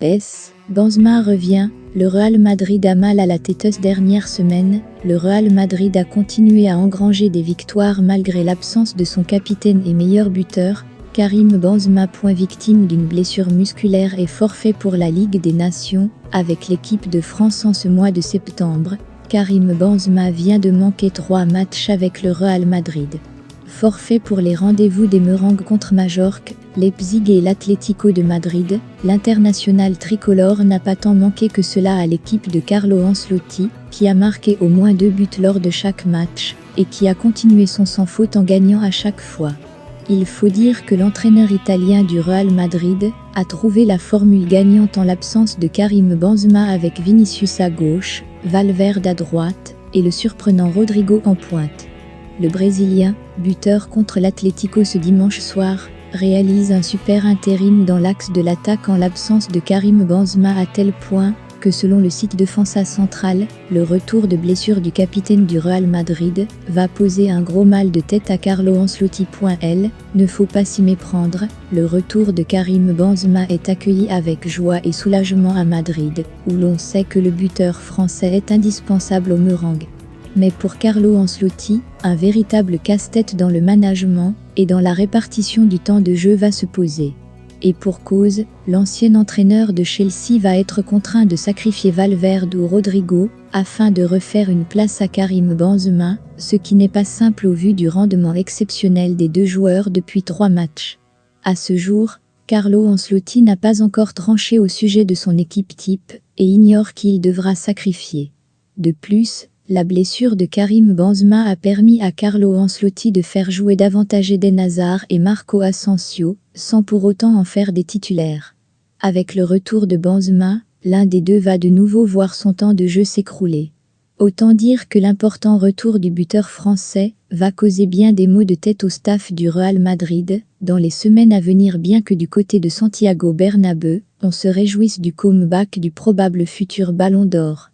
Benzema revient, le Real Madrid a mal à la tête ces dernières semaines. Le Real Madrid a continué à engranger des victoires malgré l'absence de son capitaine et meilleur buteur, Karim Benzema. Victime d'une blessure musculaire et forfait pour la Ligue des Nations, avec l'équipe de France en ce mois de septembre, Karim Benzema vient de manquer 3 matchs avec le Real Madrid. Forfait pour les rendez-vous des Merengues contre Majorque, Leipzig et l'Atlético de Madrid, l'international tricolore n'a pas tant manqué que cela à l'équipe de Carlo Ancelotti, qui a marqué au moins 2 buts lors de chaque match, et qui a continué son sans faute en gagnant à chaque fois. Il faut dire que l'entraîneur italien du Real Madrid a trouvé la formule gagnante en l'absence de Karim Benzema avec Vinicius à gauche, Valverde à droite, et le surprenant Rodrigo en pointe. Le Brésilien, buteur contre l'Atlético ce dimanche soir, réalise un super intérim dans l'axe de l'attaque en l'absence de Karim Benzema à tel point que selon le site Defensa Central, le retour de blessure du capitaine du Real Madrid va poser un gros mal de tête à Carlo Ancelotti. Ne faut pas s'y méprendre, le retour de Karim Benzema est accueilli avec joie et soulagement à Madrid, où l'on sait que le buteur français est indispensable aux Merengues. Mais pour Carlo Ancelotti, un véritable casse-tête dans le management et dans la répartition du temps de jeu va se poser. Et pour cause, l'ancien entraîneur de Chelsea va être contraint de sacrifier Valverde ou Rodrigo afin de refaire une place à Karim Benzema, ce qui n'est pas simple au vu du rendement exceptionnel des deux joueurs depuis 3 matchs. À ce jour, Carlo Ancelotti n'a pas encore tranché au sujet de son équipe type et ignore qui il devra sacrifier. De plus, la blessure de Karim Benzema a permis à Carlo Ancelotti de faire jouer davantage Eden Hazard et Marco Asensio, sans pour autant en faire des titulaires. Avec le retour de Benzema, l'un des deux va de nouveau voir son temps de jeu s'écrouler. Autant dire que l'important retour du buteur français va causer bien des maux de tête au staff du Real Madrid dans les semaines à venir, bien que du côté de Santiago Bernabéu, on se réjouisse du comeback du probable futur Ballon d'Or.